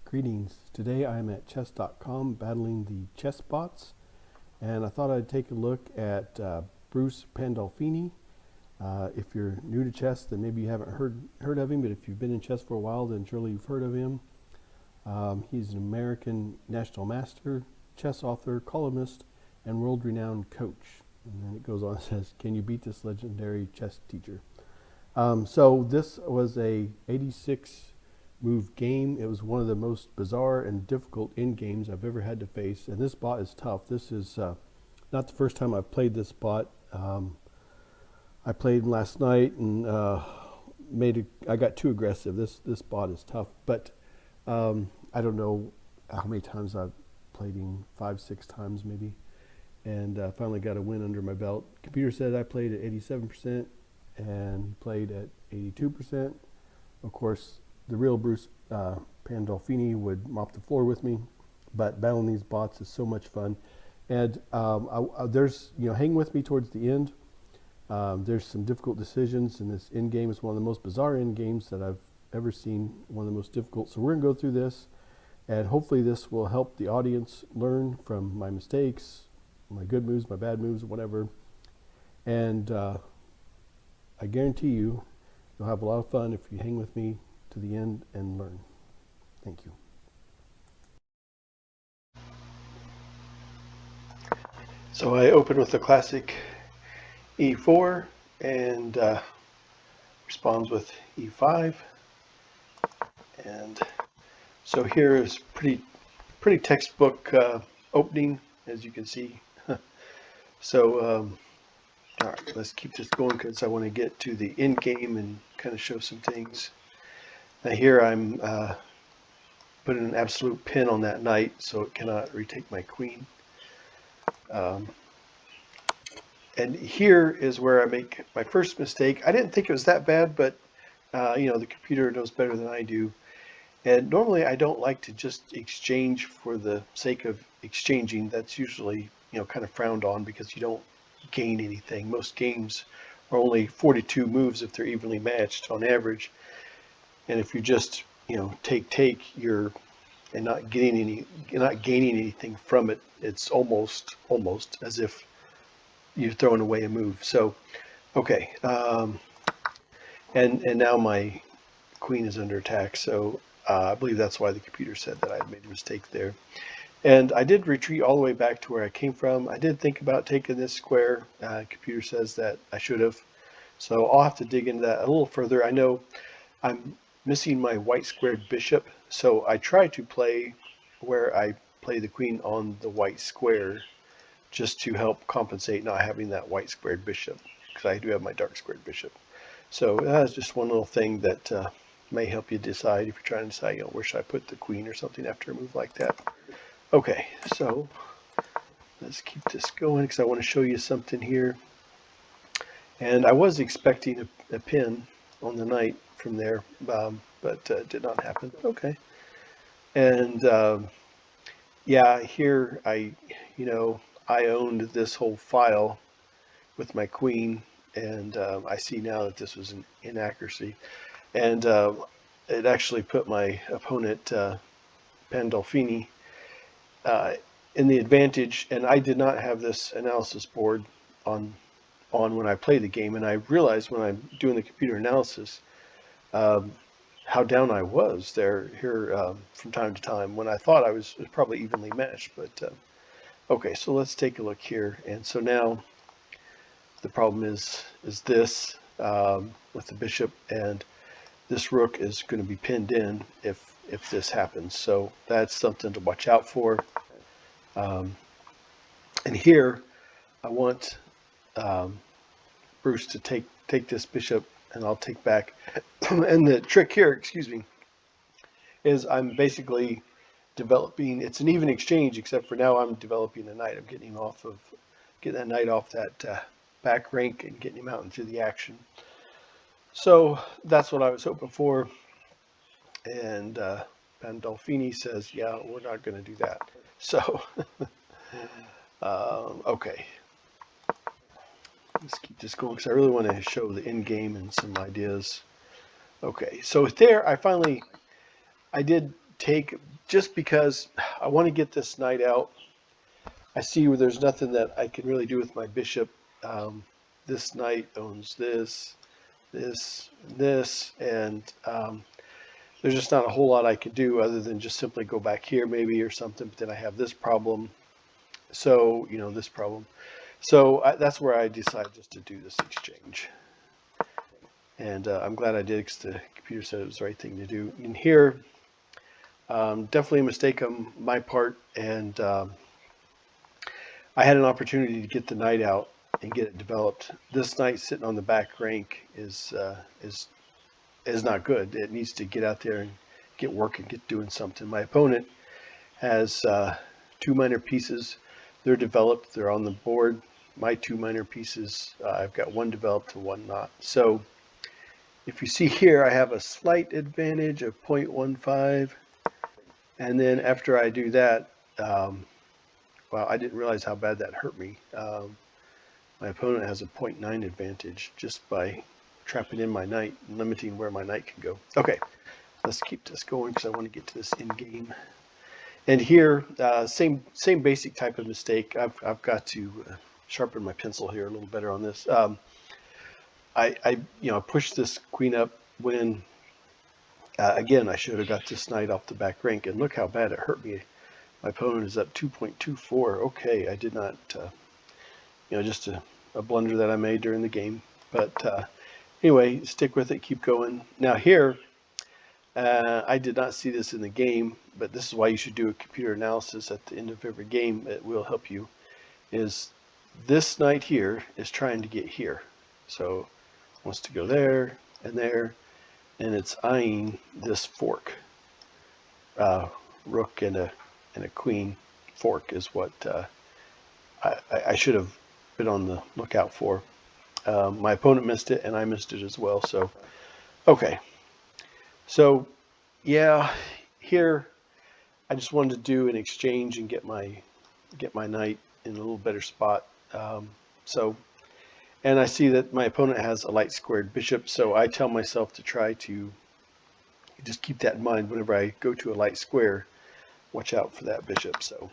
Greetings. Today I'm at chess.com battling the chess bots, and I thought I'd take a look at Bruce Pandolfini. If you're new to chess, then maybe you haven't heard of him, but if you've been in chess for a while, then surely you've heard of him. He's an American national master, chess author, columnist, and world-renowned coach. And then it goes on and says, "Can you beat this legendary chess teacher?" So this was a 86 move game. It was one of the most bizarre and difficult end games I've ever had to face, and this bot is tough. This is not the first time I've played this bot. I played last night and I got too aggressive. This bot is tough, but I don't know how many times I've played him, 5-6 times maybe, and finally got a win under my belt. Computer said I played at 87% and played at 82%. Of course, the real Bruce Pandolfini would mop the floor with me, but battling these bots is so much fun. And there's, hang with me towards the end. There's some difficult decisions, and this end game is one of the most bizarre end games that I've ever seen, one of the most difficult. So we're going to go through this, and hopefully this will help the audience learn from my mistakes, my good moves, my bad moves, whatever. And I guarantee you'll have a lot of fun if you hang with me to the end and learn. Thank you. So I open with the classic E4 and responds with E5, and so here is pretty textbook opening, as you can see. So all right, let's keep this going because I want to get to the end game and kind of show some things. Now here I'm putting an absolute pin on that knight so it cannot retake my queen. And here is where I make my first mistake. I didn't think it was that bad, but the computer knows better than I do. And normally I don't like to just exchange for the sake of exchanging. That's usually kind of frowned on because you don't gain anything. Most games are only 42 moves if they're evenly matched on average. And if you just take you're not gaining anything from it. It's almost as if you're throwing away a move. So okay, and now my queen is under attack. So I believe that's why the computer said that I had made a mistake there. And I did retreat all the way back to where I came from. I did think about taking this square. Computer says that I should have. So I'll have to dig into that a little further. I know I'm missing my white squared bishop, so I try to play where I play the queen on the white square just to help compensate not having that white squared bishop, because I do have my dark squared bishop. So that's just one little thing that may help you decide if you're trying to decide, where should I put the queen or something after a move like that. Okay, so let's keep this going because I want to show you something here. And I was expecting a pin on the knight from there, but it did not happen. Okay. And yeah, here I owned this whole file with my queen, and I see now that this was an inaccuracy. And it actually put my opponent, Pandolfini, in the advantage, and I did not have this analysis board on when I play the game, and I realized when I'm doing the computer analysis how down I was here from time to time when I thought I was probably evenly matched. But okay, so let's take a look here. And so now the problem is this with the bishop, and this rook is going to be pinned in if this happens. So that's something to watch out for. And here I want Bruce to take this bishop, and I'll take back. And the trick here, excuse me, is I'm basically developing. It's an even exchange, except for now I'm developing a knight. I'm getting that knight off that back rank and getting him out into the action. So that's what I was hoping for. And Pandolfini says, yeah, we're not going to do that. So okay, let's keep this going because I really want to show the end game and some ideas. Okay, so there I did take just because I want to get this knight out. I see where there's nothing that I can really do with my bishop. This knight owns this, this, and there's just not a whole lot I could do other than just simply go back here maybe or something. But then I have this problem. So, this problem. So that's where I decided just to do this exchange. And I'm glad I did because the computer said it was the right thing to do. In here, definitely a mistake on my part. And I had an opportunity to get the knight out and get it developed. This knight sitting on the back rank is not good. It needs to get out there and get working, get doing something. My opponent has 2 minor pieces. They're developed. They're on the board. My 2 minor pieces, I've got 1 developed and 1 not. So if you see here, I have a slight advantage of 0.15. And then after I do that, well, I didn't realize how bad that hurt me. My opponent has a 0.9 advantage just by trapping in my knight and limiting where my knight can go. Okay, let's keep this going because I want to get to this end game. And here, same basic type of mistake. I've got to sharpen my pencil here a little better on this. I pushed this queen up when again I should have got this knight off the back rank, and look how bad it hurt me. My opponent is up 2.24. Okay, I did not, just a blunder that I made during the game. But anyway, stick with it, keep going. Now here, I did not see this in the game, but this is why you should do a computer analysis at the end of every game. It will help you. Is this knight here is trying to get here. So it wants to go there, and it's eyeing this fork. Rook and a queen fork is what I should have been on the lookout for. My opponent missed it, and I missed it as well. So, okay. So, yeah, here I just wanted to do an exchange and get my knight in a little better spot. And I see that my opponent has a light squared bishop, so I tell myself to try to just keep that in mind whenever I go to a light square. Watch out for that bishop. So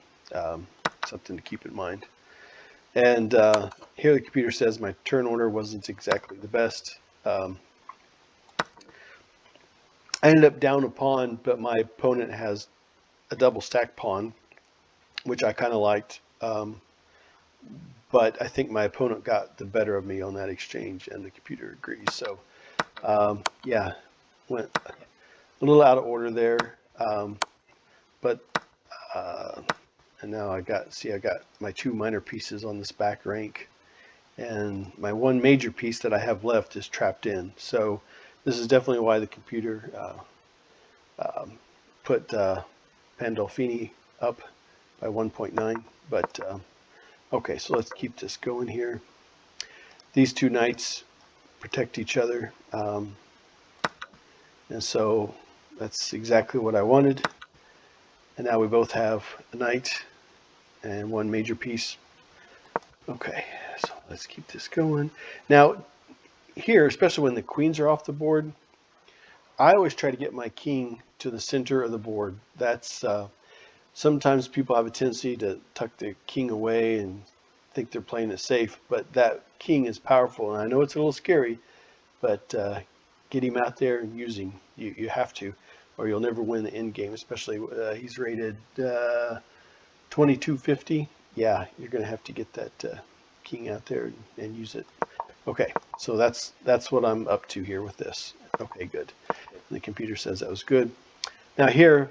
something to keep in mind. And here the computer says my turn order wasn't exactly the best. I ended up down a pawn, but my opponent has a double stack pawn, which I kind of liked. But I think my opponent got the better of me on that exchange, and the computer agrees. So, yeah, went a little out of order there. And now I got my 2 minor pieces on this back rank, and my 1 major piece that I have left is trapped in. So this is definitely why the computer put Pandolfini up by 1.9. But okay, so let's keep this going here. These 2 knights protect each other, and so that's exactly what I wanted. And now we both have a knight and 1 major piece. Okay, so let's keep this going. Now, here, especially when the queens are off the board, I always try to get my king to the center of the board. That's sometimes people have a tendency to tuck the king away and think they're playing it safe, but that king is powerful, and I know it's a little scary, but get him out there and use him. You have to, or you'll never win the end game. Especially he's rated 2250. Yeah, you're going to have to get that king out there and use it. Okay, so that's what I'm up to here with this. Okay, good. And the computer says that was good. Now here,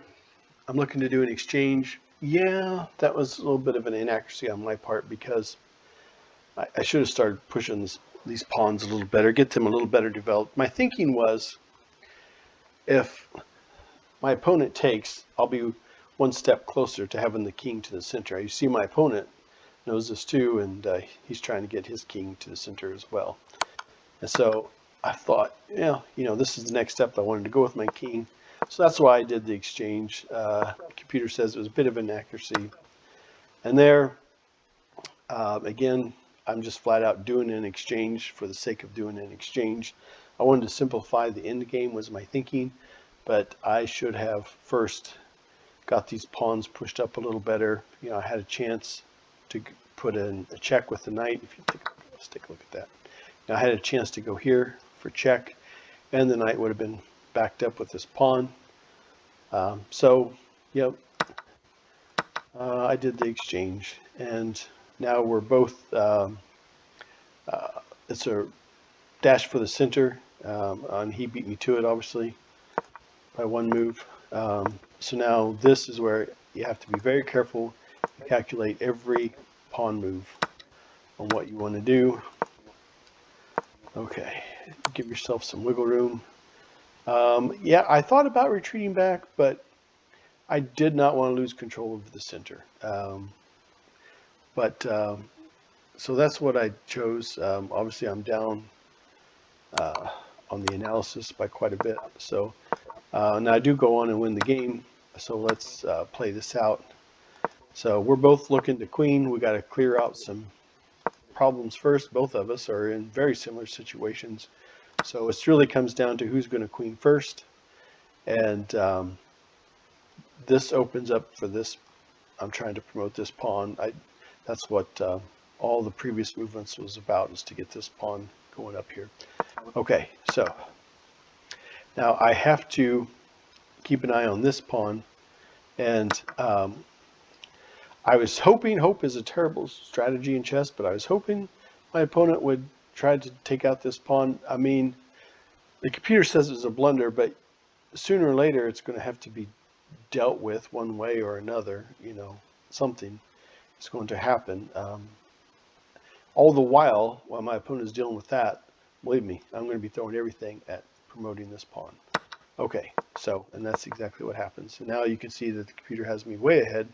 I'm looking to do an exchange. Yeah, that was a little bit of an inaccuracy on my part because I should have started pushing these pawns a little better, get them a little better developed. My thinking was, if my opponent takes, I'll be 1 step closer to having the king to the center. You see my opponent knows this too, and he's trying to get his king to the center as well. And so I thought, this is the next step. I wanted to go with my king. So that's why I did the exchange. The computer says it was a bit of inaccuracy. And there, again, I'm just flat out doing an exchange for the sake of doing an exchange. I wanted to simplify the end game was my thinking, but I should have first got these pawns pushed up a little better. You know, I had a chance to put in a check with the knight. If you let's take a look at that. Now I had a chance to go here for check, and the knight would have been backed up with this pawn. So, yep, I did the exchange, and now we're both. It's a dash for the center, and he beat me to it, obviously, by one move. So now this is where you have to be very careful and calculate every pawn move on what you want to do. Okay, give yourself some wiggle room. Yeah, I thought about retreating back, but I did not want to lose control of the center. So that's what I chose. Obviously, I'm down on the analysis by quite a bit. So now I do go on and win the game. So let's play this out. So we're both looking to queen. We got to clear out some problems first. Both of us are in very similar situations. So it really comes down to who's going to queen first. And this opens up for this. I'm trying to promote this pawn. That's what all the previous movements was about, is to get this pawn going up here. Okay, so now I have to keep an eye on this pawn, and I was hoping, hope is a terrible strategy in chess, but I was hoping my opponent would try to take out this pawn. I mean, the computer says it's a blunder, but sooner or later it's going to have to be dealt with one way or another. You know, something is going to happen. All the while my opponent is dealing with that, believe me, I'm going to be throwing everything at promoting this pawn. Okay, so, and that's exactly what happens. So now you can see that the computer has me way ahead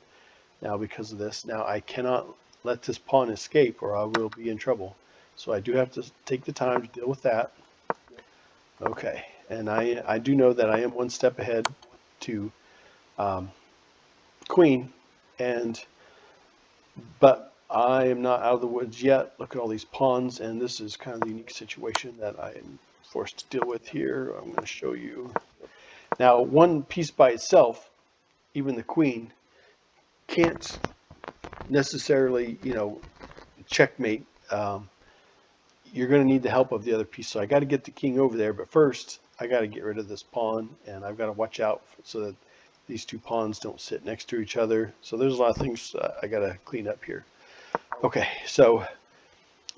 now because of this. Now I cannot let this pawn escape or I will be in trouble. So I do have to take the time to deal with that. Okay, and I do know that I am one step ahead to queen, but I am not out of the woods yet. Look at all these pawns, and this is kind of the unique situation that I am forced to deal with here. I'm going to show you. Now, one piece by itself, even the queen, can't necessarily, you know, checkmate. You're going to need the help of the other piece. So I got to get the king over there, but first I got to get rid of this pawn, and I've got to watch out so that these two pawns don't sit next to each other. So there's a lot of things I got to clean up here. Okay, so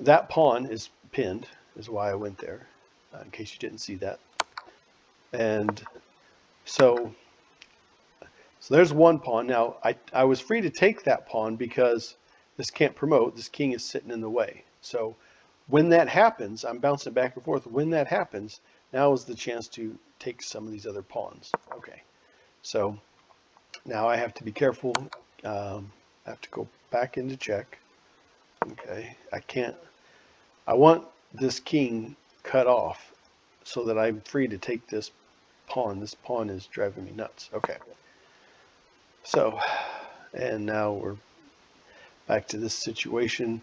that pawn is pinned, is why I went there, in case you didn't see that. And so there's one pawn. Now, I was free to take that pawn because this can't promote. This king is sitting in the way. So when that happens, I'm bouncing back and forth. When that happens, now is the chance to take some of these other pawns. Okay, so now I have to be careful. I have to go back into check. Okay, I want this king cut off so that I'm free to take this pawn. This pawn is driving me nuts. Okay. So, and now we're back to this situation.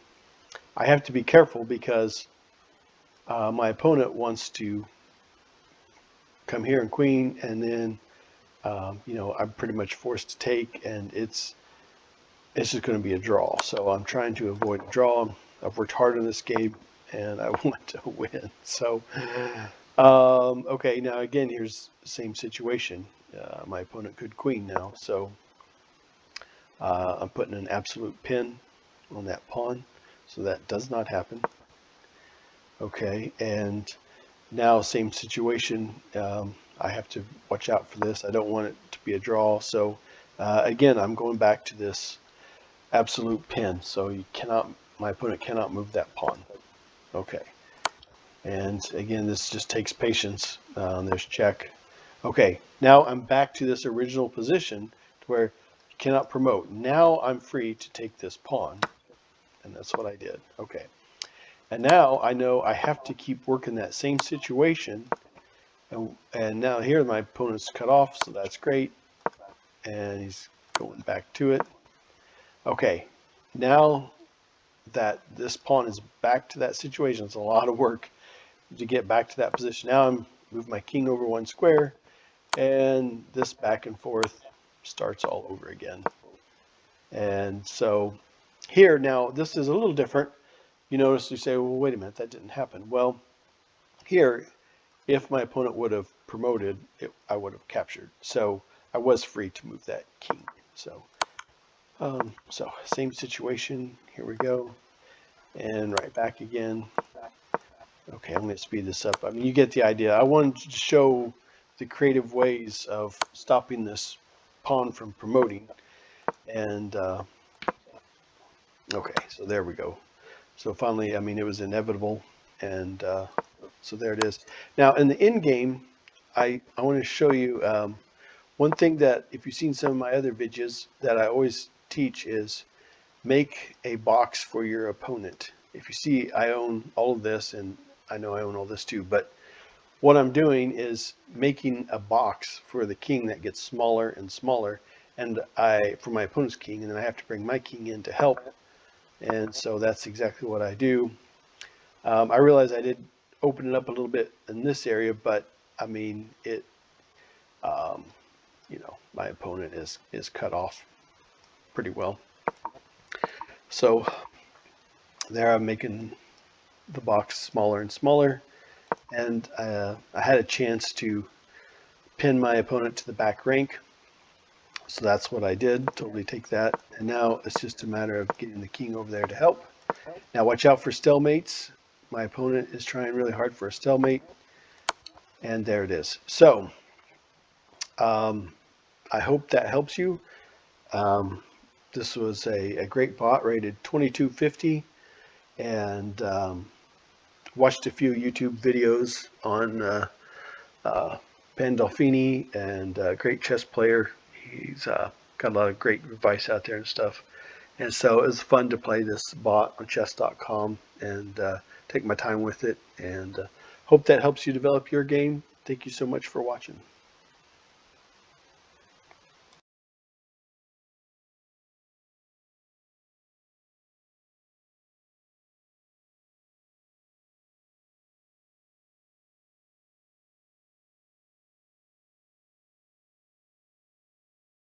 I have to be careful because my opponent wants to come here and queen, and then, you know, I'm pretty much forced to take, and it's just going to be a draw. So I'm trying to avoid a draw. I've worked hard on this game, and I want to win. So, okay, now again, here's the same situation. My opponent could queen now, so I'm putting an absolute pin on that pawn, so that does not happen. Okay, and now same situation. I have to watch out for this. I don't want it to be a draw. So again, I'm going back to this absolute pin. So you cannot, my opponent cannot move that pawn. Okay, and again, this just takes patience. There's check. Okay, now I'm back to this original position where you cannot promote. Now I'm free to take this pawn, and that's what I did. Okay, and now I know I have to keep working that same situation, and now here my opponent's cut off, so that's great, and he's going back to it. Okay, now that this pawn is back to that situation, it's a lot of work to get back to that position. Now I'm move my king over one square, and this back and forth starts all over again. And so here, now this is a little different. You notice, you say, well, wait a minute, that didn't happen. Well, here, if my opponent would have promoted, I would have captured. So I was free to move that king. So, so same situation. Here we go. And right back again. Okay, I'm going to speed this up. I mean, you get the idea. I wanted to show the creative ways of stopping this pawn from promoting. And okay, so there we go. So finally, I mean, it was inevitable. And so there it is. Now, in the end game, I want to show you one thing that, if you've seen some of my other videos, that I always teach is make a box for your opponent. If you see, I own all of this, and I know I own all this too, but what I'm doing is making a box for the king that gets smaller and smaller, and for my opponent's king, and then I have to bring my king in to help. And so that's exactly what I do. I realize I did open it up a little bit in this area, but I mean, it, you know, my opponent is cut off pretty well. So there I'm making the box smaller and smaller, and I had a chance to pin my opponent to the back rank. So that's what I did, totally take that. And now it's just a matter of getting the king over there to help. Now watch out for stalemates. My opponent is trying really hard for a stalemate. And there it is. So I hope that helps you. This was a great bot, rated 2250, and watched a few YouTube videos on Pandolfini, and a great chess player. He's got a lot of great advice out there and stuff. And so it was fun to play this bot on chess.com and take my time with it, and hope that helps you develop your game. Thank you so much for watching.